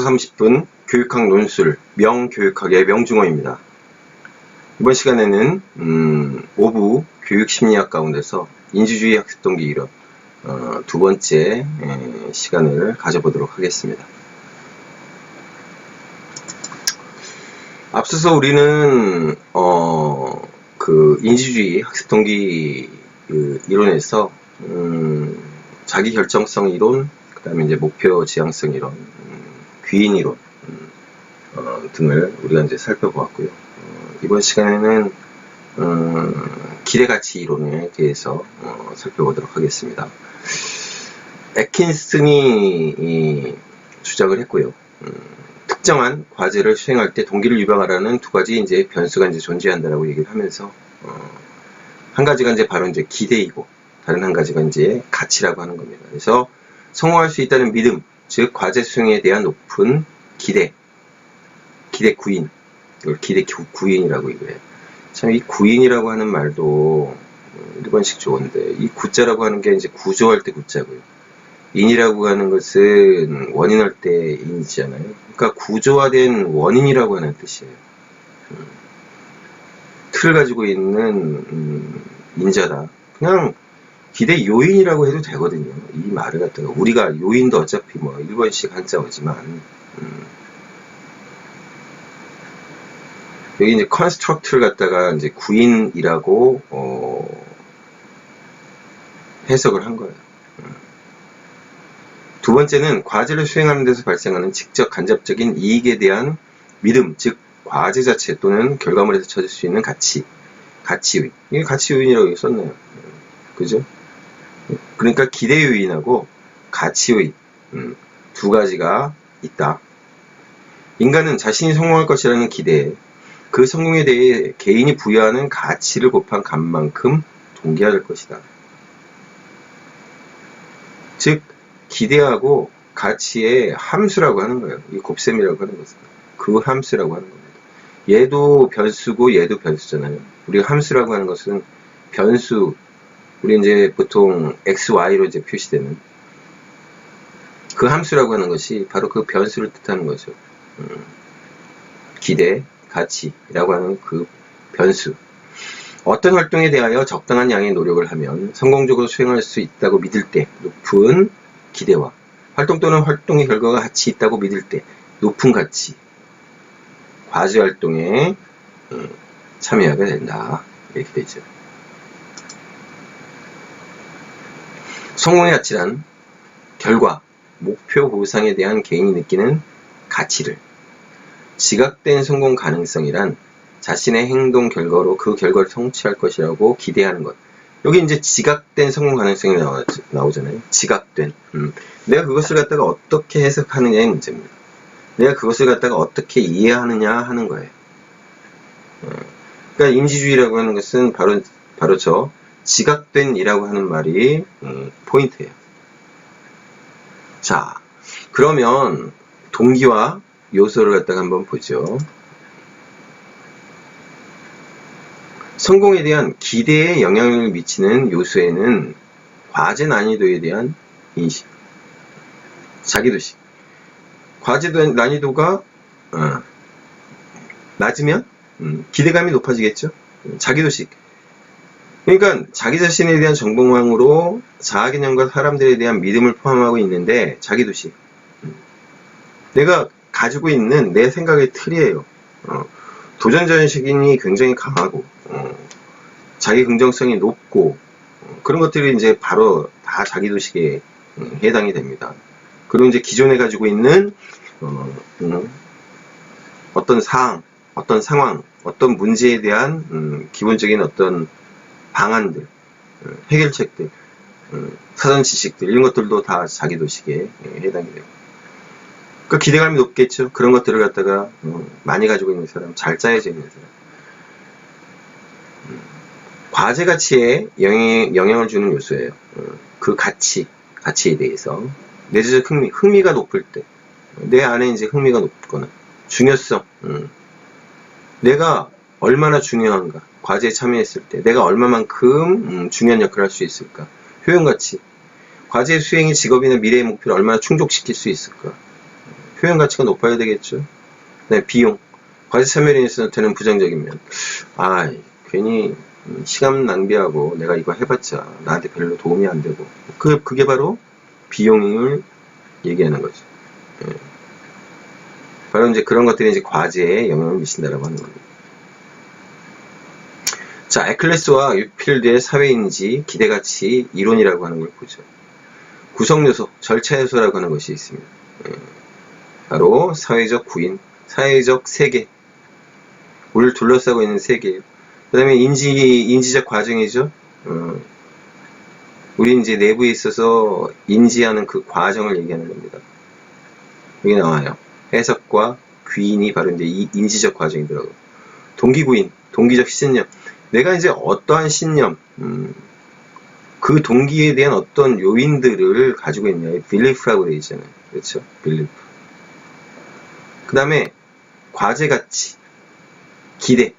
30분 교육학 논술 명교육학의 명중호입니다. 이번 시간에는 5부 교육심리학 가운데서 인지주의 학습 동기 이론 두 번째 시간을 가져보도록 하겠습니다. 앞서서 우리는 그 인지주의 학습 동기 이론에서 자기 결정성 이론, 그 다음에 이제 목표 지향성 이론, 귀인 이론 등을 우리가 이제 살펴보았고요. 이번 시간에는 기대 가치 이론에 대해서 살펴보도록 하겠습니다. 애킨슨이 주장을 했고요. 특정한 과제를 수행할 때 동기를 유발하는 두 가지 이제 변수가 이제 존재한다라고 얘기를 하면서 한 가지가 이제 바로 이제 기대이고 다른 한 가지가 이제 가치라고 하는 겁니다. 그래서 성공할 수 있다는 믿음, 즉 과제 수행에 대한 높은 기대 구인, 이걸 기대 구인이라고 얘기해요. 참 이 구인이라고 하는 말도 일본식 좋은데 이 구자라고 하는 게 이제 구조할 때 구자고요. 인이라고 하는 것은 원인할 때 인이잖아요. 그러니까 구조화된 원인이라고 하는 뜻이에요. 틀을 가지고 있는 인자다. 그냥 기대 요인이라고 해도 되거든요. 이 말을 갖다가 우리가 요인도 어차피 뭐 일본식 한자어지만 여기 이제 construct를 갖다가 이제 구인이라고 해석을 한 거예요. 두 번째는 과제를 수행하는 데서 발생하는 직접 간접적인 이익에 대한 믿음, 즉 과제 자체 또는 결과물에서 찾을 수 있는 가치 요인. 이게 가치 요인이라고 썼네요. 그죠? 그러니까 기대 요인하고 가치 요인 두 가지가 있다. 인간은 자신이 성공할 것이라는 기대에 그 성공에 대해 개인이 부여하는 가치를 곱한 값만큼 동기화 될 것이다. 즉 기대하고 가치의 함수라고 하는 거예요. 이 곱셈이라고 하는 것은 그 함수라고 하는 겁니다. 얘도 변수고 얘도 변수잖아요. 우리가 함수라고 하는 것은 변수, 우리 이제 보통 x, y로 이제 표시되는 그 함수라고 하는 것이 바로 그 변수를 뜻하는 거죠. 기대, 가치라고 하는 그 변수. 어떤 활동에 대하여 적당한 양의 노력을 하면 성공적으로 수행할 수 있다고 믿을 때 높은 기대와 활동 또는 활동의 결과가 가치 있다고 믿을 때 높은 가치, 과제 활동에 참여하게 된다. 이렇게 되죠. 성공의 가치란 결과, 목표 보상에 대한 개인이 느끼는 가치를, 지각된 성공 가능성이란 자신의 행동 결과로 그 결과를 성취할 것이라고 기대하는 것. 여기 이제 지각된 성공 가능성이 나오잖아요. 지각된. 내가 그것을 갖다가 어떻게 해석하느냐의 문제입니다. 내가 그것을 갖다가 어떻게 이해하느냐 하는 거예요. 그러니까 인지주의라고 하는 것은 바로 저 지각된 이라고 하는 말이 포인트예요. 자, 그러면 동기와 요소를 갖다가 한번 보죠. 성공에 대한 기대에 영향을 미치는 요소에는 과제 난이도에 대한 인식, 자기도식. 과제 난이도가 낮으면 기대감이 높아지겠죠. 자기도식. 그러니까 자기 자신에 대한 정보망으로 자아개념과 사람들에 대한 믿음을 포함하고 있는데 자기도식. 내가 가지고 있는 내 생각의 틀이에요. 도전전식이 굉장히 강하고 자기 긍정성이 높고 그런 것들이 이제 바로 다 자기도식에 해당이 됩니다. 그리고 이제 기존에 가지고 있는 어떤 사항, 어떤 상황, 어떤 문제에 대한 기본적인 어떤 방안들, 해결책들, 사전 지식들 이런 것들도 다 자기도식에 해당이 돼요. 그 기대감이 높겠죠. 그런 것들을 갖다가 많이 가지고 있는 사람, 잘 짜여져 있는 사람. 과제 가치에 영향을 주는 요소예요. 그 가치에 대해서 내재적 흥미가 높을 때, 내 안에 이제 흥미가 높거나 중요성, 내가 얼마나 중요한가, 과제에 참여했을 때 내가 얼마만큼 중요한 역할을 할 수 있을까, 효용가치, 과제 수행이 직업이나 미래의 목표를 얼마나 충족시킬 수 있을까, 효용 가치가 높아야 되겠죠. 네, 비용. 과제 참여에 있어서는 부정적인 면. 괜히 시간 낭비하고 내가 이거 해봤자 나한테 별로 도움이 안 되고. 그게 바로 비용을 얘기하는 거죠. 예. 바로 이제 그런 것들이 이제 과제에 영향을 미친다라고 하는 겁니다. 자, 에클레스와 유필드의 사회인지 기대가치 이론이라고 하는 걸 보죠. 구성요소, 절차요소라고 하는 것이 있습니다. 바로 사회적 구인, 사회적 세계, 우리를 둘러싸고 있는 세계예요. 그 다음에 인지적 과정이죠. 우리 이제 내부에 있어서 인지하는 그 과정을 얘기하는 겁니다. 여기 나와요. 해석과 귀인이 바로 이제 이 인지적 과정이더라고요. 동기구인, 동기적 신념. 내가 이제 어떠한 신념, 그 동기에 대한 어떤 요인들을 가지고 있냐. belief라고 되어 있잖아요. 그렇죠? belief. 그 다음에 과제 가치, 기대,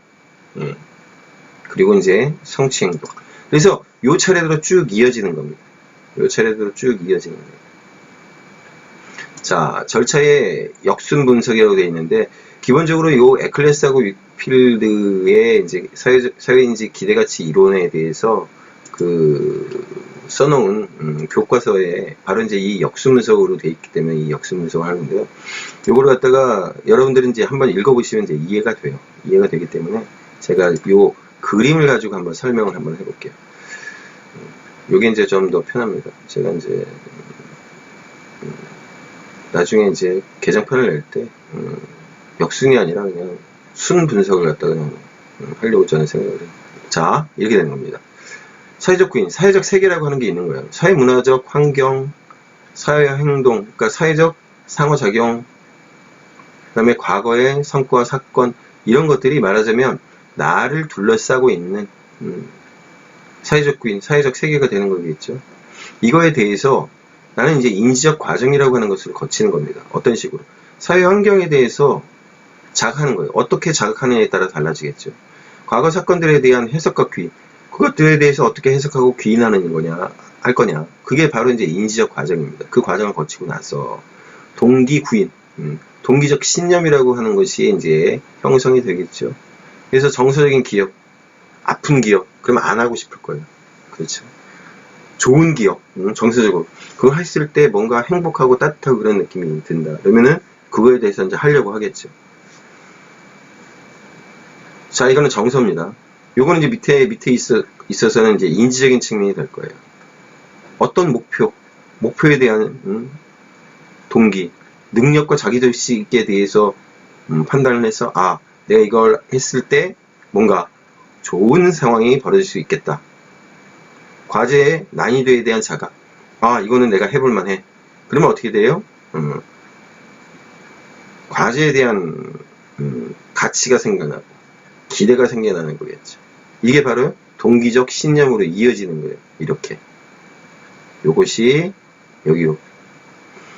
그리고 이제 성취 행동. 그래서 요 차례대로 쭉 이어지는 겁니다. 요 차례대로 쭉 이어지는 거예요. 자, 절차의 역순 분석이라고 되어 있는데, 기본적으로 요 에클레스하고 위필드의 이제 사회인지 기대가치 이론에 대해서 써놓은 교과서에 바로 이제 이 역순 분석으로 되어 있기 때문에 이 역순 분석을 하는데요. 요거를 갖다가 여러분들은 이제 한번 읽어보시면 이제 이해가 돼요. 이해가 되기 때문에 제가 요 그림을 가지고 한번 설명을 한번 해볼게요. 요게 이제 좀 더 편합니다. 제가 이제 나중에 이제 개정편을 낼 때 역순이 아니라 그냥 순 분석을 갖다가 그냥 하려고 저는 생각을 해요. 자, 이렇게 되는 겁니다. 사회적 구인, 사회적 세계라고 하는 게 있는 거예요. 사회 문화적 환경, 사회 행동, 그러니까 사회적 상호작용, 그 다음에 과거의 성과, 사건, 이런 것들이 말하자면 나를 둘러싸고 있는 사회적 구인, 사회적 세계가 되는 거겠죠. 이거에 대해서 나는 이제 인지적 과정이라고 하는 것을 거치는 겁니다. 어떤 식으로? 사회 환경에 대해서 자각하는 거예요. 어떻게 자각하느냐에 따라 달라지겠죠. 과거 사건들에 대한 해석과 귀인, 그것들에 대해서 어떻게 해석하고 귀인하는 거냐, 할 거냐. 그게 바로 이제 인지적 과정입니다. 그 과정을 거치고 나서 동기 구인, 동기적 신념이라고 하는 것이 이제 형성이 되겠죠. 그래서 정서적인 기억, 아픈 기억, 그러면 안 하고 싶을 거예요. 그렇죠. 좋은 기억, 정서적으로. 그거 했을 때 뭔가 행복하고 따뜻하고 그런 느낌이 든다. 그러면은 그거에 대해서 이제 하려고 하겠죠. 자, 이거는 정서입니다. 요거는 이제 밑에 있어서는 이제 인지적인 측면이 될 거예요. 어떤 목표에 대한 동기, 능력과 자기도식에 대해서 판단을 해서 내가 이걸 했을 때 뭔가 좋은 상황이 벌어질 수 있겠다. 과제의 난이도에 대한 자각. 이거는 내가 해볼 만해. 그러면 어떻게 돼요? 과제에 대한 가치가 생겨나고 기대가 생겨나는 거겠죠. 이게 바로 동기적 신념으로 이어지는 거예요. 이렇게. 요것이 여기요.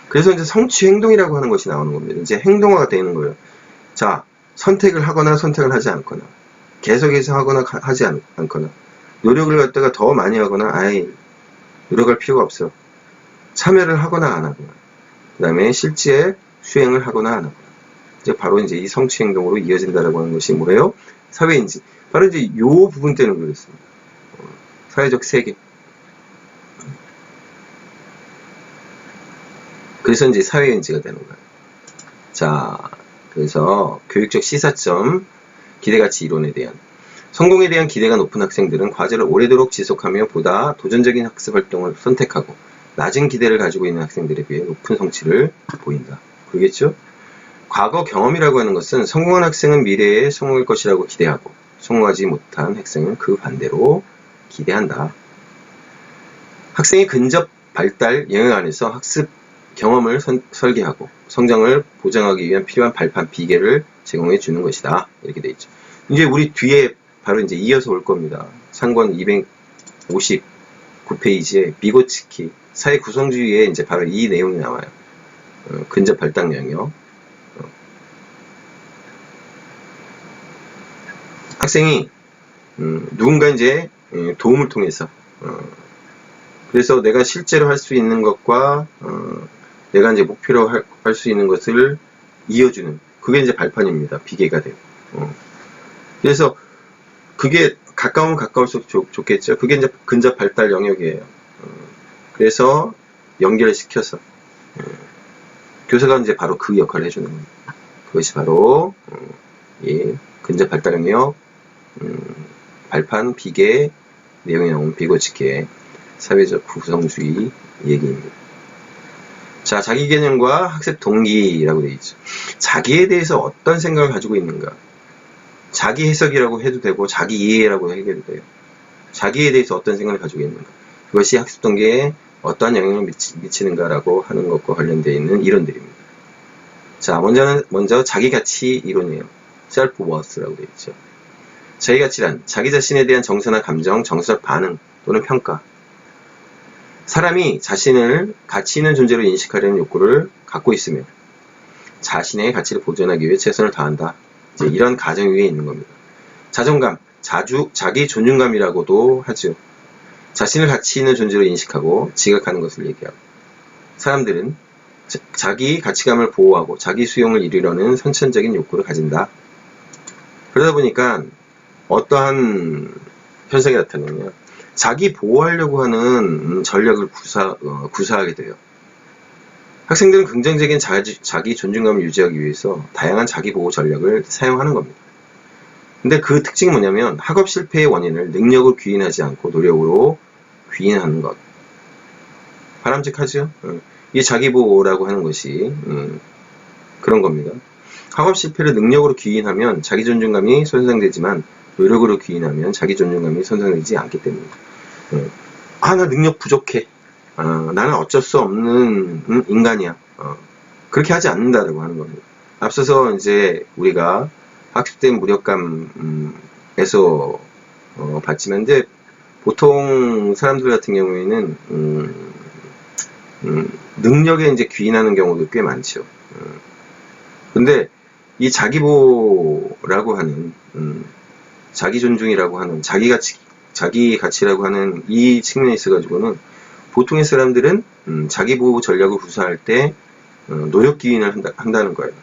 그래서 이제 성취 행동이라고 하는 것이 나오는 겁니다. 이제 행동화가 되는 거예요. 자, 선택을 하거나 선택을 하지 않거나, 계속해서 하거나 하지 않거나, 노력을 갖다가 더 많이 하거나, 노력할 필요가 없어. 참여를 하거나 안 하거나, 그 다음에 실제 수행을 하거나 안 하거나. 이제 바로 이제 이 성취 행동으로 이어진다라고 하는 것이 뭐예요? 사회인지. 바로 이제 요 부분 때는 그렇습니다. 사회적 세계. 그래서 이제 사회인지가 되는 거예요. 자, 그래서 교육적 시사점, 기대가치 이론에 대한 성공에 대한 기대가 높은 학생들은 과제를 오래도록 지속하며 보다 도전적인 학습 활동을 선택하고 낮은 기대를 가지고 있는 학생들에 비해 높은 성취를 보인다. 그러겠죠? 과거 경험이라고 하는 것은 성공한 학생은 미래에 성공할 것이라고 기대하고 성공하지 못한 학생은 그 반대로 기대한다. 학생의 근접 발달 영역 안에서 학습 경험을 설계하고 성장을 보장하기 위한 필요한 발판 비계를 제공해 주는 것이다. 이렇게 돼 있죠. 이제 우리 뒤에 바로 이제 이어서 올 겁니다. 상권 259페이지에 비고츠키 사회 구성주의에 이제 바로 이 내용이 나와요. 근접 발달 영역. 학생이 누군가 이제 도움을 통해서 그래서 내가 실제로 할 수 있는 것과 내가 이제 목표로 할 수 있는 것을 이어주는, 그게 이제 발판입니다. 비계가 돼요. 그래서 그게 가까우면 가까울수록 좋겠죠. 그게 이제 근접 발달 영역이에요. 그래서 연결시켜서 교사가 이제 바로 그 역할을 해주는 겁니다. 그것이 바로 이 근접 발달 영역, 발판, 비계, 내용에 나온 비고치계, 사회적 구성주의 얘기입니다. 자, 자기 개념과 학습 동기라고 되어 있죠. 자기에 대해서 어떤 생각을 가지고 있는가. 자기 해석이라고 해도 되고 자기 이해라고 해도 돼요. 자기에 대해서 어떤 생각을 가지고 있는가. 그것이 학습 동기에 어떠한 영향을 미치는가라고 하는 것과 관련되어 있는 이론들입니다. 자, 먼저 자기 가치 이론이에요. self-worth라고 되어 있죠. 자기 가치란 자기 자신에 대한 정서나 감정, 정서적 반응 또는 평가. 사람이 자신을 가치 있는 존재로 인식하려는 욕구를 갖고 있으며 자신의 가치를 보존하기 위해 최선을 다한다. 이제 이런 가정 위에 있는 겁니다. 자존감, 자기 존중감이라고도 하죠. 자신을 가치 있는 존재로 인식하고 지각하는 것을 얘기하고, 사람들은 자기 가치감을 보호하고 자기 수용을 이루려는 선천적인 욕구를 가진다. 그러다 보니까 어떠한 현상이 나타나냐, 자기 보호하려고 하는 전략을 구사하게 돼요. 학생들은 긍정적인 자기 존중감을 유지하기 위해서 다양한 자기 보호 전략을 사용하는 겁니다. 근데 그 특징이 뭐냐면 학업 실패의 원인을 능력을 귀인하지 않고 노력으로 귀인하는 것. 바람직하죠? 이 자기 보호라고 하는 것이 그런 겁니다. 학업 실패를 능력으로 귀인하면 자기 존중감이 손상되지만 노력으로 귀인하면 자기 존중감이 손상되지 않기 때문입니다. 나 능력 부족해. 나는 어쩔 수 없는 인간이야. 그렇게 하지 않는다라고 하는 겁니다. 앞서서 이제 우리가 학습된 무력감에서 봤지만, 이제 보통 사람들 같은 경우에는 능력에 이제 귀인하는 경우도 꽤 많죠. 근데 이 자기보라고 하는 자기 존중이라고 하는 자기 가치라고 하는 이 측면에 있어 가지고는 보통의 사람들은 자기 보호 전략을 구사할 때 노력 기인을 한다는 거예요.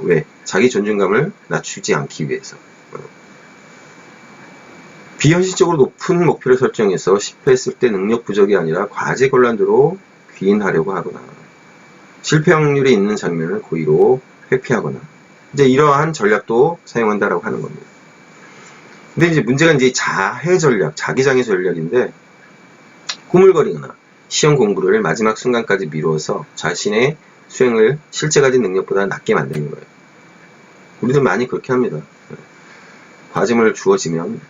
왜? 자기 존중감을 낮추지 않기 위해서. 비현실적으로 높은 목표를 설정해서 실패했을 때 능력 부족이 아니라 과제 곤란도로 귀인하려고 하거나, 실패 확률이 있는 장면을 고의로 회피하거나, 이제 이러한 전략도 사용한다라고 하는 겁니다. 근데 이제 문제가 이제 자해 전략, 자기장애 전략인데, 꾸물거리거나 시험 공부를 마지막 순간까지 미루어서 자신의 수행을 실제 가진 능력보다 낮게 만드는 거예요. 우리도 많이 그렇게 합니다. 과제물 주어지면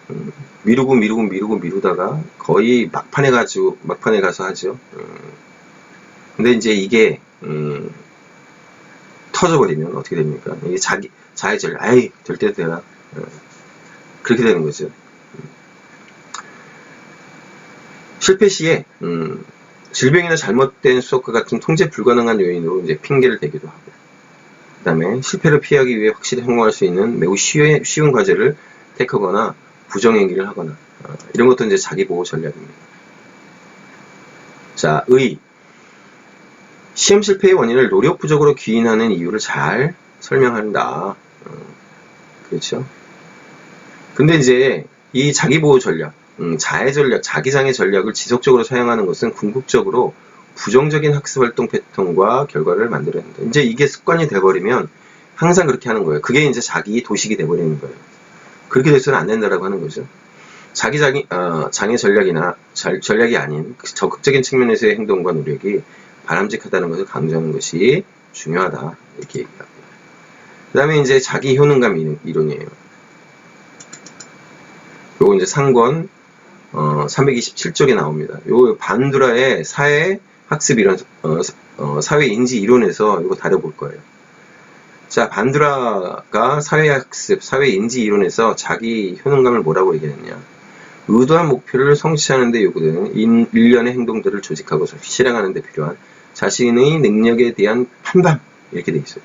미루다가 거의 막판에 가서 하죠. 근데 이제 이게 터져버리면 어떻게 됩니까? 이게 자해 전략, 될 때도 되나? 그렇게 되는 거죠. 실패 시에 질병이나 잘못된 수업과 같은 통제 불가능한 요인으로 이제 핑계를 대기도 하고, 그 다음에 실패를 피하기 위해 확실히 성공할 수 있는 매우 쉬운 과제를 택하거나 부정행위를 하거나, 이런 것도 이제 자기 보호 전략입니다. 자, 시험 실패의 원인을 노력 부족으로 귀인하는 이유를 잘 설명한다. 그렇죠? 근데 이제 이 자기 보호 전략, 자해 전략, 자기장애 전략을 지속적으로 사용하는 것은 궁극적으로 부정적인 학습 활동 패턴과 결과를 만들어낸다. 이제 이게 습관이 돼버리면 항상 그렇게 하는 거예요. 그게 이제 자기 도식이 돼버리는 거예요. 그렇게 돼서는 안 된다라고 하는 거죠. 장애 전략이나 전략이 아닌 적극적인 측면에서의 행동과 노력이 바람직하다는 것을 강조하는 것이 중요하다. 이렇게 얘기합니다. 그 다음에 이제 자기 효능감 이론이에요. 요거 이제 상권 327쪽에 나옵니다. 요 반두라의 사회 학습 이론, 사회 인지 이론에서 이거 다뤄볼 거예요. 자, 반두라가 사회 학습, 사회 인지 이론에서 자기 효능감을 뭐라고 얘기했냐? 의도한 목표를 성취하는 데 요구되는 일련의 행동들을 조직하고 실행하는 데 필요한 자신의 능력에 대한 판단, 이렇게 돼 있어요.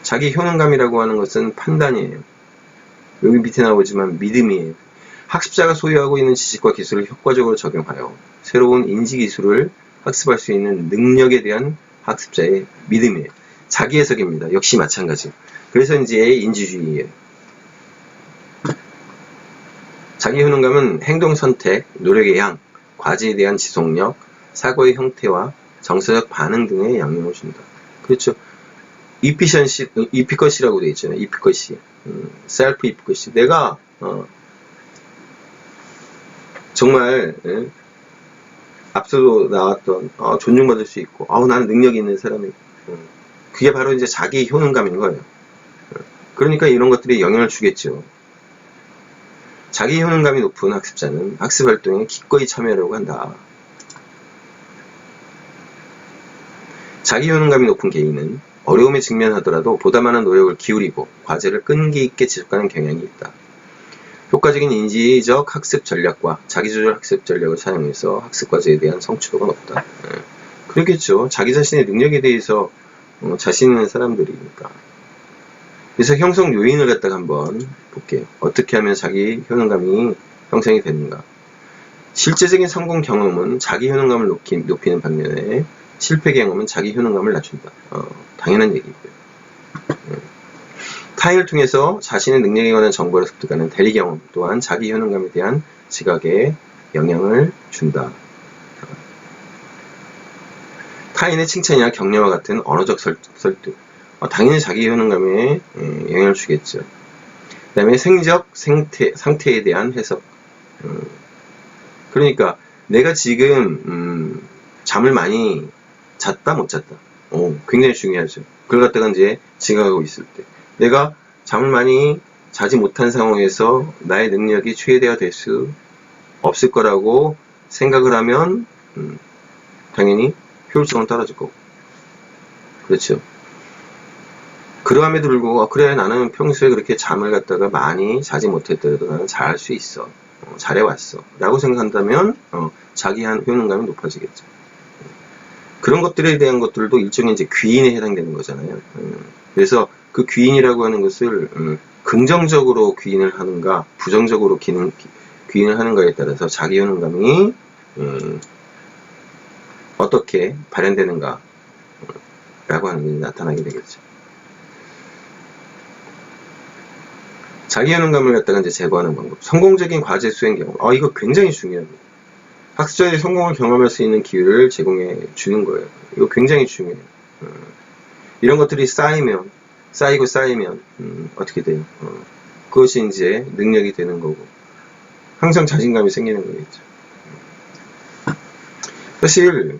자기 효능감이라고 하는 것은 판단이에요. 여기 밑에 나오지만 믿음이에요. 학습자가 소유하고 있는 지식과 기술을 효과적으로 적용하여 새로운 인지 기술을 학습할 수 있는 능력에 대한 학습자의 믿음이에요. 자기 해석입니다. 역시 마찬가지. 그래서 이제 인지주의예요. 자기 효능감은 행동 선택, 노력의 양, 과제에 대한 지속력, 사고의 형태와 정서적 반응 등에 영향을 준다. 그렇죠. 이피컷이라고 되어 있잖아요. 이피컷이. 셀프 이피컷이. 내가, 정말, 앞서도 나왔던, 존중받을 수 있고, 나는 능력이 있는 사람이고, 그게 바로 이제 자기 효능감인 거예요. 그러니까 이런 것들이 영향을 주겠죠. 자기 효능감이 높은 학습자는 학습 활동에 기꺼이 참여하려고 한다. 자기 효능감이 높은 개인은 어려움에 직면하더라도 보다 많은 노력을 기울이고 과제를 끈기 있게 지속하는 경향이 있다. 효과적인 인지적 학습 전략과 자기조절 학습 전략을 사용해서 학습 과제에 대한 성취도가 높다. 그렇겠죠. 자기 자신의 능력에 대해서 자신 있는 사람들이니까. 그래서 형성 요인을 갖다가 한번 볼게요. 어떻게 하면 자기 효능감이 형성이 되는가. 실제적인 성공 경험은 자기 효능감을 높이는 반면에 실패 경험은 자기 효능감을 낮춘다. 당연한 얘기고요. 타인을 통해서 자신의 능력에 관한 정보를 습득하는 대리 경험 또한 자기 효능감에 대한 지각에 영향을 준다. 타인의 칭찬이나 격려와 같은 언어적 설득. 당연히 자기 효능감에 영향을 주겠죠. 그 다음에 생적 상태에 대한 해석. 그러니까 내가 지금 잠을 많이 잤다 못 잤다. 굉장히 중요하죠. 그걸 갖다가 이제 지각하고 있을 때 내가 잠을 많이 자지 못한 상황에서 나의 능력이 최대화 될 수 없을 거라고 생각을 하면 당연히 효율성은 떨어질 거고. 그렇죠. 그러함에도 불구하고 그래 나는 평소에 그렇게 잠을 갖다가 많이 자지 못했더라도 나는 잘할 수 있어. 잘해왔어. 라고 생각한다면 자기 효능감이 높아지겠죠. 그런 것들에 대한 것들도 일종의 이제 귀인에 해당되는 거잖아요. 그래서 그 귀인이라고 하는 것을 긍정적으로 귀인을 하는가 부정적으로 귀인을 하는가에 따라서 자기 효능감이 어떻게 발현되는가 라고 하는 게 나타나게 되겠죠. 자기 효능감을 갖다가 이제 제거하는 방법. 성공적인 과제 수행 경험. 이거 굉장히 중요합니다. 학습자의 성공을 경험할 수 있는 기회를 제공해 주는 거예요. 이거 굉장히 중요해요. 이런 것들이 쌓이면 어떻게 돼요? 그것이 이제 능력이 되는 거고 항상 자신감이 생기는 거겠죠. 사실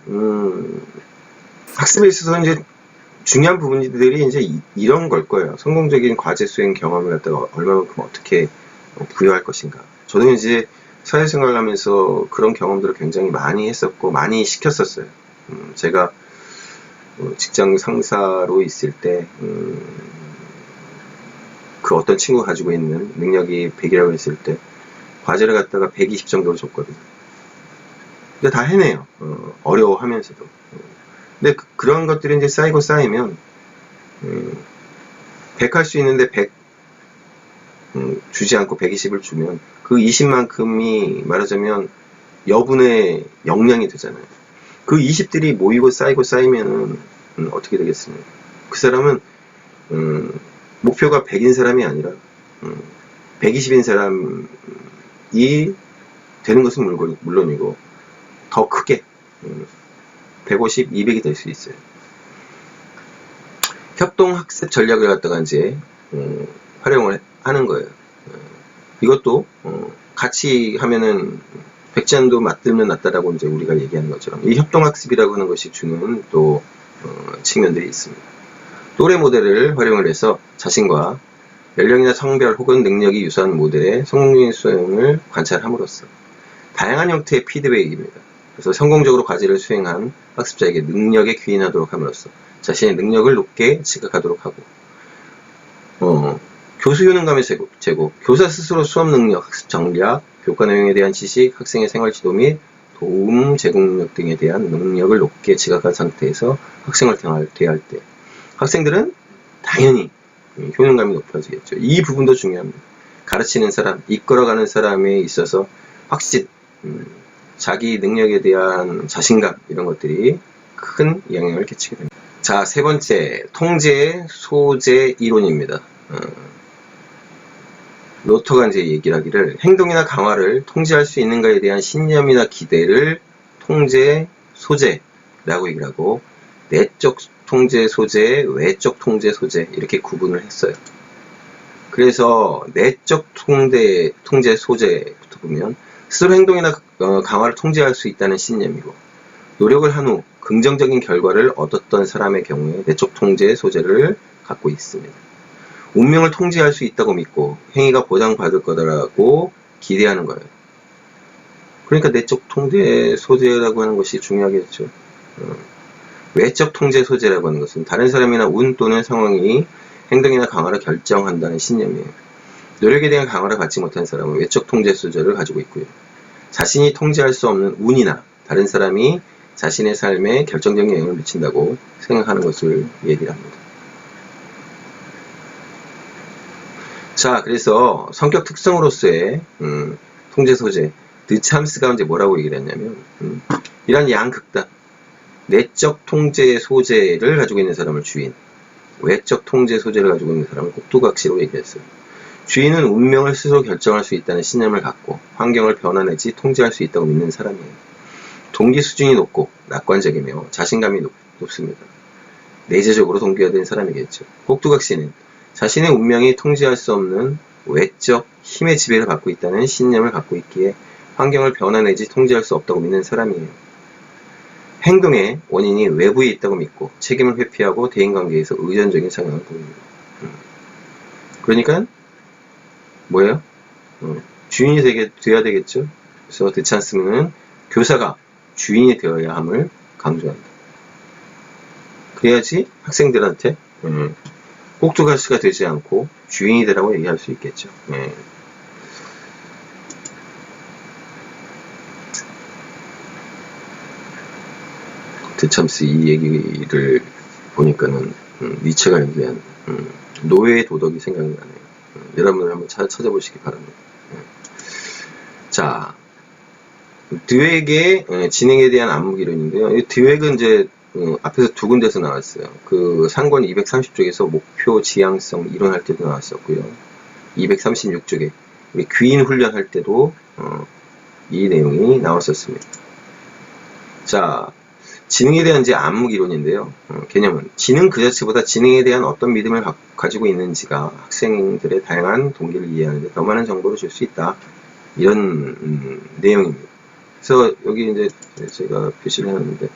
학습에 있어서 이제 중요한 부분들이 이제 이런 걸 거예요. 성공적인 과제 수행 경험을 갖다가 얼마만큼 어떻게 부여할 것인가. 저도 이제 사회생활을 하면서 그런 경험들을 굉장히 많이 했었고 많이 시켰었어요. 제가 직장 상사로 있을 때 그 어떤 친구가 가지고 있는 능력이 100이라고 했을 때 과제를 갖다가 120 정도로 줬거든요. 근데 다 해내요. 어려워하면서도. 근데 그런 것들이 이제 쌓이면 100 할 수 있는데 100 주지 않고 120을 주면 그 20만큼이 말하자면 여분의 역량이 되잖아요. 그 20들이 모이고 쌓이면은 어떻게 되겠습니까? 그 사람은 목표가 100인 사람이 아니라 120인 사람이 되는 것은 물론이고 더 크게 150, 200이 될 수 있어요. 협동학습 전략을 갖다가 이제 활용을 하는 거예요. 이것도 같이 하면은 백전도 맞들면 낫다라고 이제 우리가 얘기하는 것처럼 이 협동학습이라고 하는 것이 주는 또 측면들이 있습니다. 또래 모델을 활용을 해서 자신과 연령이나 성별 혹은 능력이 유사한 모델의 성공적인 수행을 관찰함으로써 다양한 형태의 피드백입니다. 그래서 성공적으로 과제를 수행한 학습자에게 능력에 귀인하도록 함으로써 자신의 능력을 높게 지각하도록 하고 교수 효능감의 제고, 교사 스스로 수업 능력, 학습 전략, 교과 내용에 대한 지식, 학생의 생활 지도 및 도움 제공 능력 등에 대한 능력을 높게 지각한 상태에서 학생을 대할 때 학생들은 당연히 효능감이 높아지겠죠. 이 부분도 중요합니다. 가르치는 사람, 이끌어가는 사람에 있어서 확실히 자기 능력에 대한 자신감 이런 것들이 큰 영향을 끼치게 됩니다. 자, 세 번째, 통제 소재 이론입니다. 로터가 이제 얘기를 하기를 행동이나 강화를 통제할 수 있는가에 대한 신념이나 기대를 통제 소재라고 얘기를 하고 내적 통제 소재, 외적 통제 소재 이렇게 구분을 했어요. 그래서 내적 통제 소재부터 보면 스스로 행동이나 강화를 통제할 수 있다는 신념이고 노력을 한 후 긍정적인 결과를 얻었던 사람의 경우에 내적 통제 소재를 갖고 있습니다. 운명을 통제할 수 있다고 믿고 행위가 보장받을 거라고 기대하는 거예요. 그러니까 내적 통제 소재라고 하는 것이 중요하겠죠. 외적 통제 소재라고 하는 것은 다른 사람이나 운 또는 상황이 행동이나 강화를 결정한다는 신념이에요. 노력에 대한 강화를 받지 못한 사람은 외적 통제 소재를 가지고 있고요. 자신이 통제할 수 없는 운이나 다른 사람이 자신의 삶에 결정적인 영향을 미친다고 생각하는 것을 얘기를 합니다. 자, 그래서 성격 특성으로서의 통제 소재, 드참스가 이제 뭐라고 얘기를 했냐면 이런 양극단, 내적 통제 소재를 가지고 있는 사람을 주인, 외적 통제 소재를 가지고 있는 사람을 꼭두각시로 얘기했어요. 주인은 운명을 스스로 결정할 수 있다는 신념을 갖고 환경을 변화내지 통제할 수 있다고 믿는 사람이에요. 동기 수준이 높고 낙관적이며 자신감이 높습니다. 내재적으로 동기화된 사람이겠죠. 꼭두각시는 자신의 운명이 통제할 수 없는 외적 힘의 지배를 받고 있다는 신념을 갖고 있기에 환경을 변화내지 통제할 수 없다고 믿는 사람이에요. 행동의 원인이 외부에 있다고 믿고 책임을 회피하고 대인관계에서 의존적인 성향을 보입니다. 그러니까 뭐예요? 주인이 되어야 되겠죠. 그래서 드찬스는 교사가 주인이 되어야 함을 강조한다. 그래야지 학생들한테 꼭두각시가 되지 않고 주인이 되라고 얘기할 수 있겠죠. 드참스 이 얘기를 보니까는 니체가 얘기한 노예의 도덕이 생각이 나네요. 여러분들 한번 찾아보시기 바랍니다. 자, 드웩의 진행에 대한 암묵이론인데요. 이 드웩은 이제 앞에서 두 군데서 나왔어요. 그 상권 230쪽에서 목표 지향성 이론할 때도 나왔었고요. 236쪽에 우리 귀인 훈련할 때도 이 내용이 나왔었습니다. 자, 지능에 대한 이제 암묵이론인데요. 개념은 지능 그 자체보다 지능에 대한 어떤 믿음을 가지고 있는지가 학생들의 다양한 동기를 이해하는 데 더 많은 정보를 줄 수 있다. 이런 내용입니다. 그래서 여기 이제 제가 표시를 해놨는데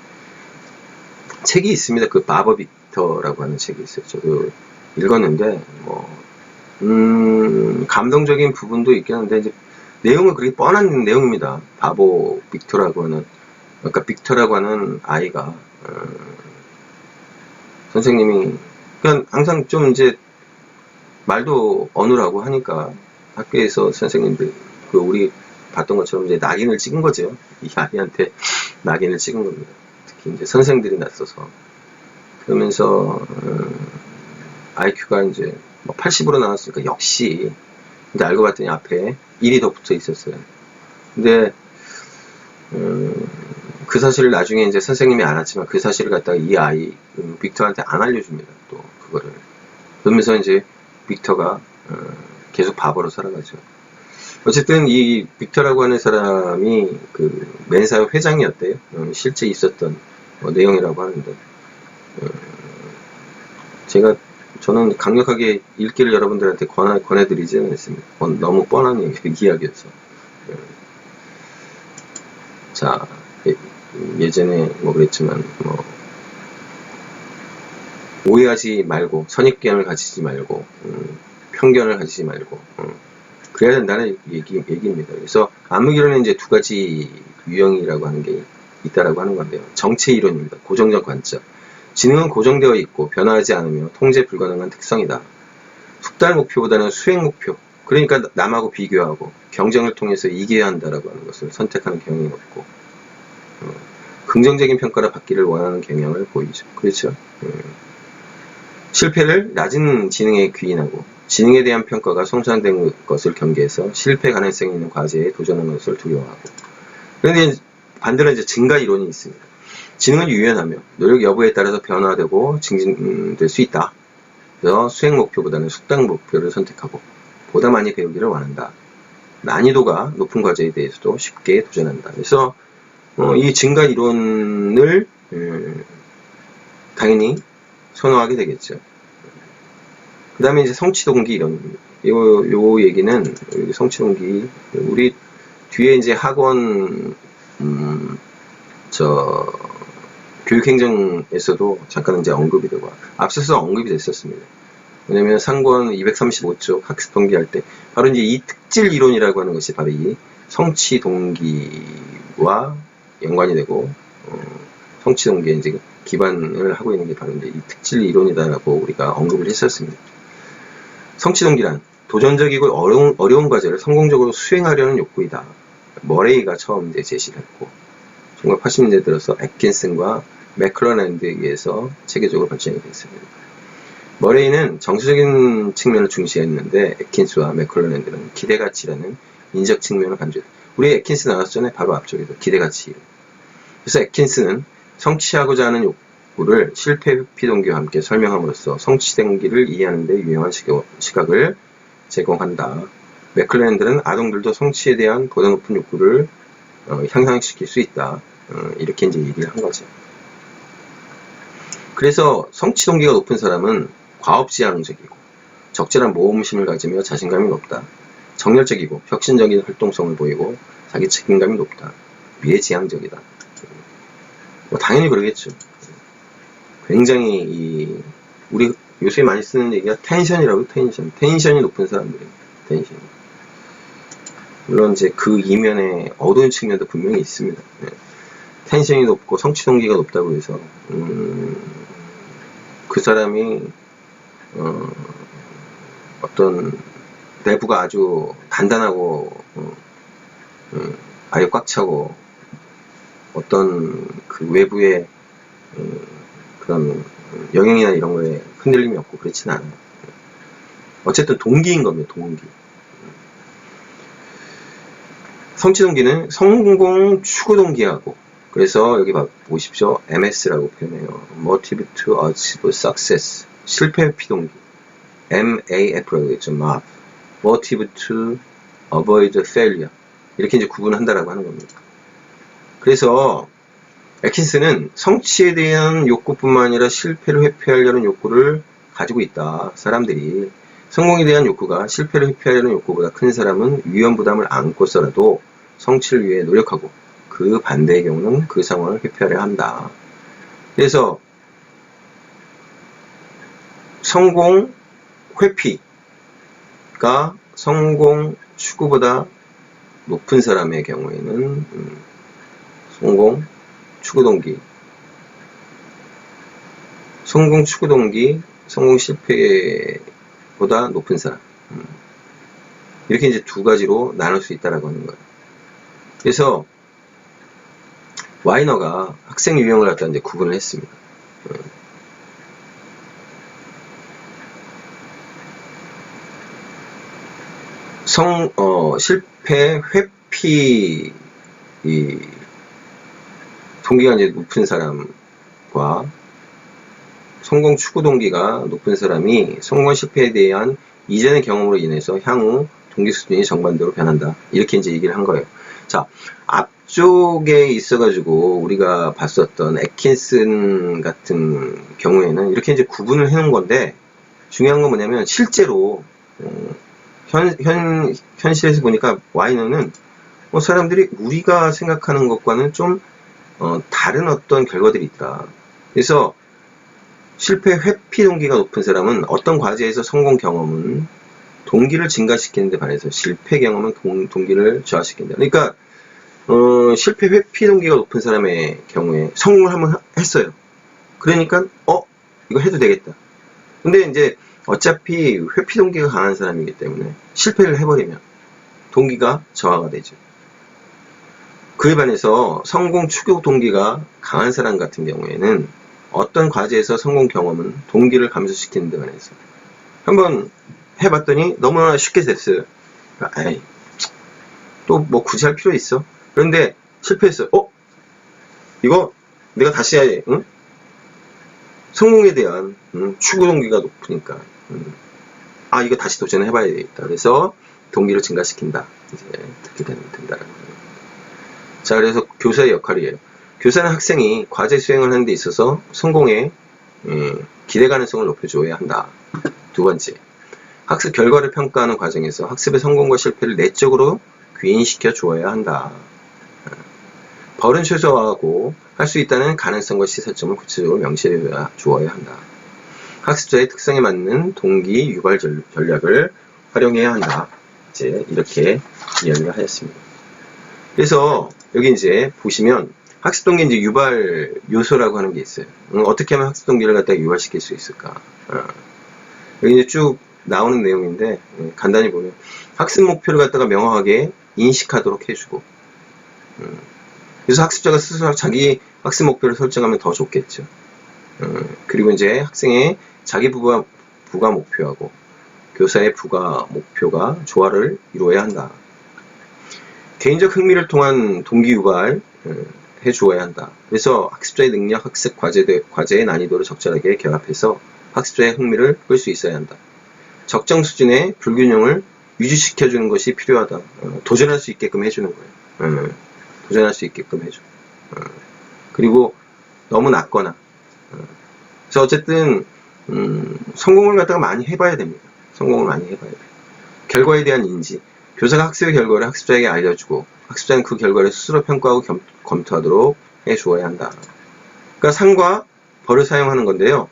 책이 있습니다. 그 바버 빅터라고 하는 책이 있어요. 저도 읽었는데 감동적인 부분도 있긴 한데 이제 내용은 그렇게 뻔한 내용입니다. 바버 빅터라고 하는 그러니까 빅터라고 하는 아이가 선생님이 그냥 항상 좀 이제 말도 어눌하고 하니까 학교에서 선생님들 그 우리 봤던 것처럼 이제 낙인을 찍은 거죠. 이 아이한테 낙인을 찍은 겁니다. 특히 이제 선생들이 낯서서 그러면서 IQ가 이제 80으로 나왔으니까 역시 근데 알고 봤더니 앞에 1이 더 붙어 있었어요. 근데 그 사실을 나중에 이제 선생님이 알았지만 그 사실을 갖다가 이 아이 빅터한테 안 알려줍니다. 또 그거를 그러면서 이제 빅터가 계속 바보로 살아가죠. 어쨌든 이 빅터라고 하는 사람이 그 맨사의 회장이었대요. 실제 있었던 내용이라고 하는데 저는 강력하게 읽기를 여러분들한테 권해드리지는 않습니다. 너무 뻔한 이야기였어. 자, 예전에 그랬지만 오해하지 말고 선입견을 가지지 말고 편견을 가지지 말고 그래야 된다는 얘기입니다. 그래서 암묵이론은 이제 두 가지 유형이라고 하는 게 있다라고 하는 건데요. 정체 이론입니다. 고정적 관점. 지능은 고정되어 있고 변화하지 않으며 통제 불가능한 특성이다. 숙달 목표보다는 수행 목표. 그러니까 남하고 비교하고 경쟁을 통해서 이겨야 한다라고 하는 것을 선택하는 경향이 높고 긍정적인 평가를 받기를 원하는 경향을 보이죠. 그렇죠? 실패를 낮은 지능에 귀인하고 지능에 대한 평가가 손상된 것을 경계해서 실패 가능성이 있는 과제에 도전하는 것을 두려워하고 그런데 반대로 이제 증가 이론이 있습니다. 지능은 유연하며 노력 여부에 따라서 변화되고 증진될 수 있다. 그래서 수행 목표보다는 숙당 목표를 선택하고 보다 많이 배우기를 원한다. 난이도가 높은 과제에 대해서도 쉽게 도전한다. 그래서 이 증가 이론을 당연히 선호하게 되겠죠. 그 다음에 이제 성취동기 이론입니다. 요 얘기는 성취동기 우리 뒤에 이제 학원 교육행정에서도 잠깐 이제 언급이 되고 앞서서 언급이 됐었습니다. 왜냐면 상권 235쪽 학습 동기할 때 바로 이제 이 특질 이론이라고 하는 것이 바로 이 성취 동기와 연관이 되고 성취 동기에 이제 기반을 하고 있는 게 바로 이제 이 특질 이론이다라고 우리가 언급을 했었습니다. 성취 동기란 도전적이고 어려운 과제를 성공적으로 수행하려는 욕구이다. 머레이가 처음 이제 제시를 했고 1980년대 들어서 애킨슨과 맥클러랜드에 의해서 체계적으로 발전이 됐습니다. 머레이는 정서적인 측면을 중시했는데 애킨스와 맥클러랜드는 기대가치라는 인적 측면을 강조했다. 우리 애킨스 나왔잖아요. 바로 앞쪽에도 기대가치. 그래서 애킨스는 성취하고자 하는 욕구를 실패 회피 동기와 함께 설명함으로써 성취 동기를 이해하는 데 유용한 시각을 제공한다. 맥클러랜드는 아동들도 성취에 대한 보다 높은 욕구를 향상시킬 수 있다. 이렇게 이제 얘기를 한 거죠. 그래서 성취 동기가 높은 사람은 과업지향적이고 적절한 모험심을 가지며 자신감이 높다. 정열적이고 혁신적인 활동성을 보이고 자기 책임감이 높다. 미래지향적이다. 당연히 그러겠죠. 굉장히 우리 요새 많이 쓰는 얘기가 텐션이라고. 텐션이 높은 사람들입니다. 텐션. 물론 이제 그 이면에 어두운 측면도 분명히 있습니다. 텐션이 높고 성취 동기가 높다고 해서 그 사람이 어떤 내부가 아주 단단하고 아주 꽉 차고 어떤 그 외부의 그런 영향이나 이런 거에 흔들림이 없고 그렇진 않아요. 어쨌든 동기인 겁니다. 동기. 성취 동기는 성공 추구 동기하고, 그래서 여기 보십시오. MS라고 표현해요. Motive to Achieve Success. 실패 회피 동기. MAF라고 했죠. MAF. Motive to Avoid Failure. 이렇게 이제 구분한다라고 하는 겁니다. 그래서 애킨스는 성취에 대한 욕구뿐만 아니라 실패를 회피하려는 욕구를 가지고 있다. 사람들이 성공에 대한 욕구가 실패를 회피하려는 욕구보다 큰 사람은 위험 부담을 안고서라도 성취를 위해 노력하고 그 반대의 경우는 그 상황을 회피하려 한다. 그래서 성공 회피가 성공 추구보다 높은 사람의 경우에는 성공 추구 동기, 성공 추구 동기, 성공 실패보다 높은 사람. 이렇게 이제 두 가지로 나눌 수 있다라고 하는 거예요. 그래서 와이너가 학생 유형을 갖다 이제 구분을 했습니다. 실패 회피 동기가 이제 높은 사람과 성공 추구 동기가 높은 사람이 성공 실패에 대한 이전의 경험으로 인해서 향후 동기 수준이 정반대로 변한다. 이렇게 이제 얘기를 한 거예요. 자, 앞쪽에 있어가지고 우리가 봤었던 애킨슨 같은 경우에는 이렇게 이제 구분을 해놓은 건데, 중요한 건 뭐냐면 실제로 현실에서 보니까 와이너는 사람들이 우리가 생각하는 것과는 좀 다른 어떤 결과들이 있다. 그래서 실패 회피 동기가 높은 사람은 어떤 과제에서 성공 경험은 동기를 증가시키는 데 반해서 실패 경험은 동기를 저하시킨다. 그러니까 실패 회피 동기가 높은 사람의 경우에 성공을 한번 했어요. 그러니까 이거 해도 되겠다. 근데 이제 어차피 회피 동기가 강한 사람이기 때문에 실패를 해버리면 동기가 저하가 되죠. 그에 반해서 성공 추구 동기가 강한 사람 같은 경우에는 어떤 과제에서 성공 경험은 동기를 감소시키는 데 반해서 한번 해봤더니 너무나 쉽게 됐어요. 또 뭐 굳이 할 필요 있어? 그런데 실패했어요. 이거 내가 다시 해야, 응? 성공에 대한 추구 동기가 높으니까 아 이거 다시 도전해봐야 되겠다. 그래서 동기를 증가시킨다. 이제 그렇게 된다라는 거예요. 자, 그래서 교사의 역할이에요. 교사는 학생이 과제 수행을 하는 데 있어서 성공에 기대 가능성을 높여줘야 한다. 두 번째, 학습 결과를 평가하는 과정에서 학습의 성공과 실패를 내적으로 귀인시켜 주어야 한다. 벌은 최소화하고 할 수 있다는 가능성과 시사점을 구체적으로 명시해 주어야 한다. 학습자의 특성에 맞는 동기 유발 전략을 활용해야 한다. 이제 이렇게 이야기를 하였습니다. 그래서 여기 이제 보시면 학습 동기 이제 유발 요소라고 하는 게 있어요. 어떻게 하면 학습 동기를 갖다가 유발시킬 수 있을까? 여기 이제 쭉 나오는 내용인데 간단히 보면 학습 목표를 갖다가 명확하게 인식하도록 해주고 그래서 학습자가 스스로 자기 학습 목표를 설정하면 더 좋겠죠. 그리고 이제 학생의 자기 부가 목표하고 교사의 부가 목표가 조화를 이루어야 한다. 개인적 흥미를 통한 동기 유발 해주어야 한다. 그래서 학습자의 능력, 학습 과제의 난이도를 적절하게 결합해서 학습자의 흥미를 끌 수 있어야 한다. 적정 수준의 불균형을 유지시켜주는 것이 필요하다. 도전할 수 있게끔 해주는 거예요. 도전할 수 있게끔 해줘. 그리고 너무 낮거나. 그래서 어쨌든 성공을 갖다가 많이 해봐야 됩니다. 성공을 많이 해봐야 돼요. 결과에 대한 인지. 교사가 학습의 결과를 학습자에게 알려주고 학습자는 그 결과를 스스로 평가하고 검토하도록 해주어야 한다. 그러니까 상과 벌을 사용하는 건데요.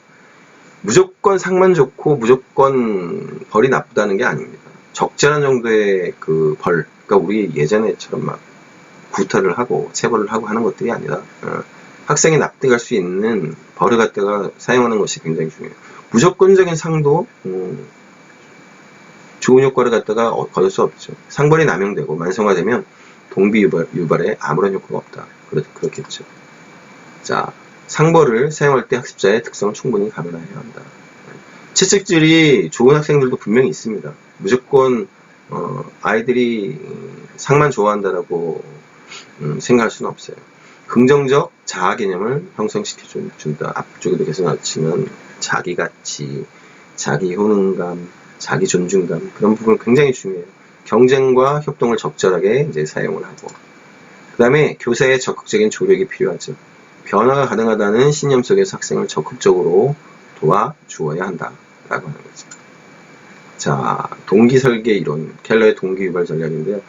무조건 상만 좋고 무조건 벌이 나쁘다는 게 아닙니다. 적절한 정도의 그 벌, 그러니까 우리 예전에처럼 막 구타를 하고 체벌을 하고 하는 것들이 아니라 학생이 납득할 수 있는 벌을 갖다가 사용하는 것이 굉장히 중요해요. 무조건적인 상도 좋은 효과를 갖다가 거둘 수 없죠. 상벌이 남용되고 만성화되면 동기 유발에 아무런 효과가 없다. 그렇겠죠. 자, 상벌을 사용할 때 학습자의 특성을 충분히 감안해야 한다. 채찍질이 좋은 학생들도 분명히 있습니다. 무조건 아이들이 상만 좋아한다라고 생각할 수는 없어요. 긍정적 자아 개념을 형성시켜준다. 앞쪽에도 계속 나왔지만 자기 가치, 자기 효능감, 자기 존중감 그런 부분 굉장히 중요해요. 경쟁과 협동을 적절하게 이제 사용을 하고 그 다음에 교사의 적극적인 조력이 필요하죠. 변화가 가능하다는 신념 속에서 학생을 적극적으로 도와주어야 한다 라고 하는 거죠. 자, 동기 설계 이론, 켈러의 동기 유발 전략인데요.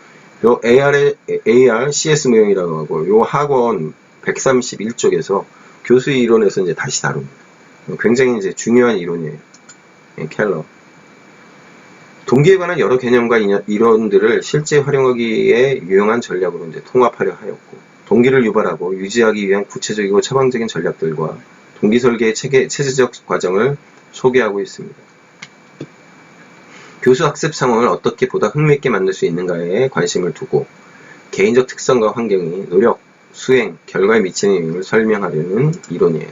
요 AR CS 모형이라고 하고 요 학원 131쪽에서 교수의 이론에서 이제 다시 다룹니다. 굉장히 이제 중요한 이론이에요. 켈러. 동기에 관한 여러 개념과 이론들을 실제 활용하기에 유용한 전략으로 이제 통합하려 하였고, 동기를 유발하고 유지하기 위한 구체적이고 처방적인 전략들과 동기 설계의 체제적 과정을 소개하고 있습니다. 교수 학습 상황을 어떻게 보다 흥미있게 만들 수 있는가에 관심을 두고 개인적 특성과 환경이 노력, 수행, 결과에 미치는 영향을 설명하려는 이론이에요.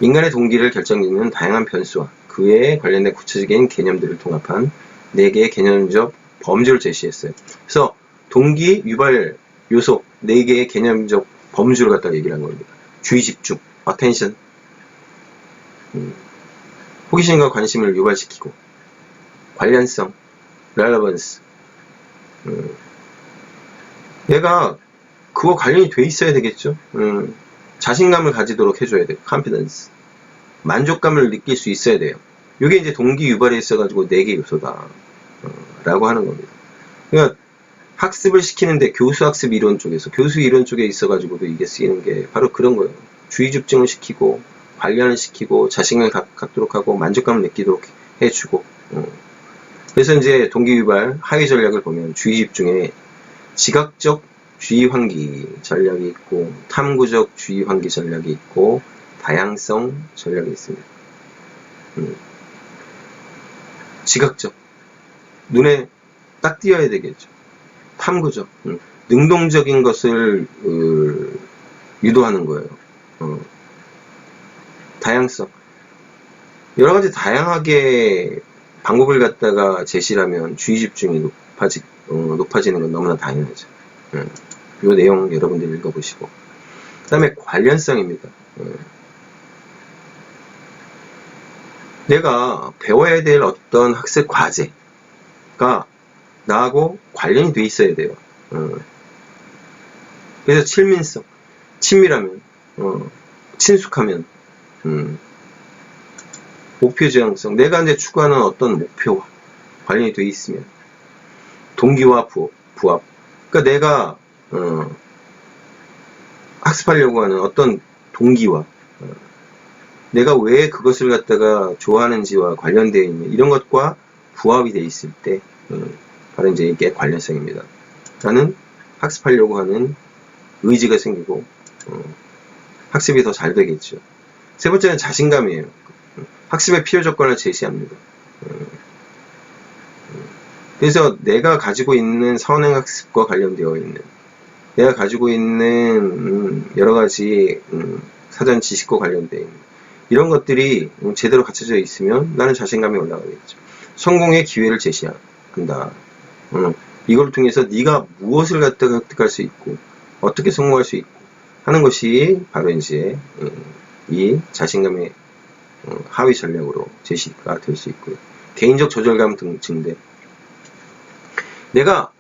인간의 동기를 결정짓는 다양한 변수와 그에 관련된 구체적인 개념들을 통합한 4개의 개념적 범주를 제시했어요. 그래서 동기 유발 요소 4개의 개념적 범주를 갖다가 얘기를 한 겁니다. 주의 집중, attention, 호기심과 관심을 유발시키고 관련성, relevance. 얘가 그거 관련이 돼 있어야 되겠죠. 자신감을 가지도록 해줘야 돼요. confidence. 만족감을 느낄 수 있어야 돼요. 이게 이제 동기 유발에 있어가지고 4개 요소다. 라고 하는 겁니다. 그러니까 학습을 시키는데 교수 학습 이론 쪽에서, 교수 이론 쪽에 있어가지고도 이게 쓰이는 게 바로 그런 거예요. 주의 집중을 시키고, 관련을 시키고, 자신감을 갖도록 하고, 만족감을 느끼도록 해주고, 그래서 이제 동기 유발 하위 전략을 보면 주의 집중에 지각적 주의 환기 전략이 있고 탐구적 주의 환기 전략이 있고 다양성 전략이 있습니다. 지각적 눈에 딱 띄어야 되겠죠. 탐구적 능동적인 것을 유도하는 거예요. 다양성 여러가지 다양하게 방법을 갖다가 제시를 하면 주의 집중이 높아지는 건 너무나 당연하죠. 이 내용 여러분들 읽어보시고 그 다음에 관련성입니다. 내가 배워야 될 어떤 학습 과제가 나하고 관련이 돼 있어야 돼요. 그래서 친밀성, 친밀하면, 친숙하면, 목표 지향성, 내가 이제 추구하는 어떤 목표와 관련이 돼 있으면, 동기와 부합. 그러니까 내가 학습하려고 하는 어떤 동기와 내가 왜 그것을 갖다가 좋아하는지와 관련되어 있는 이런 것과 부합이 돼 있을 때 바로 이제 이게 관련성입니다. 나는 학습하려고 하는 의지가 생기고 학습이 더 잘 되겠죠. 세 번째는 자신감이에요. 학습의 필요 조건을 제시합니다. 그래서 내가 가지고 있는 선행학습과 관련되어 있는 내가 가지고 있는 여러 가지 사전 지식과 관련되어 있는 이런 것들이 제대로 갖춰져 있으면 나는 자신감이 올라가겠죠. 성공의 기회를 제시한다. 이걸 통해서 네가 무엇을 갖다가 획득할 수 있고 어떻게 성공할 수 있고 하는 것이 바로 이제 이 자신감의 하위 전략으로 제시가 될 수 있고요. 개인적 조절감 등 증대. 내가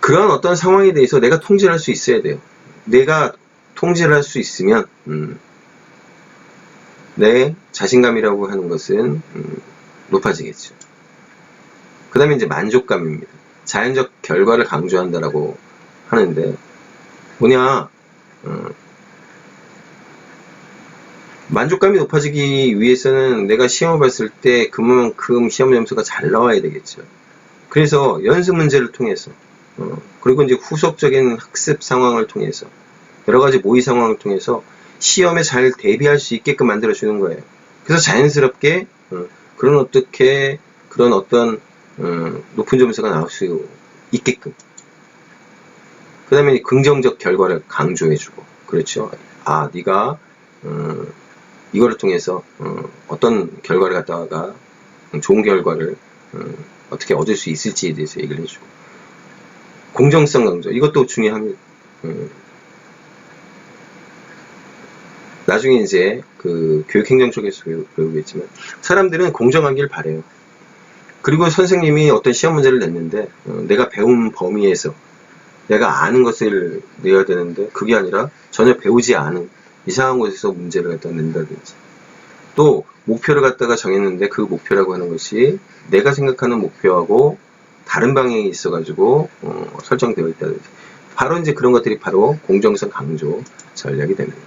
그런 어떤 상황에 대해서 내가 통제를 할 수 있어야 돼요. 내가 통제를 할 수 있으면 내 자신감이라고 하는 것은 높아지겠죠. 그 다음에 이제 만족감입니다. 자연적 결과를 강조한다라고 하는데 뭐냐 만족감이 높아지기 위해서는 내가 시험을 봤을 때 그만큼 시험 점수가 잘 나와야 되겠죠. 그래서 연습 문제를 통해서 그리고 이제 후속적인 학습 상황을 통해서 여러 가지 모의 상황을 통해서 시험에 잘 대비할 수 있게끔 만들어주는 거예요. 그래서 자연스럽게 그런 어떤 높은 점수가 나올 수 있게끔. 그 다음에 긍정적 결과를 강조해주고, 그렇죠. 아, 네가 이거를 통해서 어떤 결과를 갖다가 좋은 결과를 어떻게 얻을 수 있을지에 대해서 얘기를 해주고, 공정성 강조, 이것도 중요합니다. 나중에 이제 그 교육행정 쪽에서 배우겠지만 사람들은 공정하길 바래요. 그리고 선생님이 어떤 시험 문제를 냈는데 내가 배운 범위에서 내가 아는 것을 내야 되는데 그게 아니라 전혀 배우지 않은 이상한 곳에서 문제를 갖다 낸다든지 또 목표를 갖다가 정했는데 그 목표라고 하는 것이 내가 생각하는 목표하고 다른 방향이 있어가지고 설정되어 있다든지 바로 이제 그런 것들이 바로 공정성 강조 전략이 됩니다.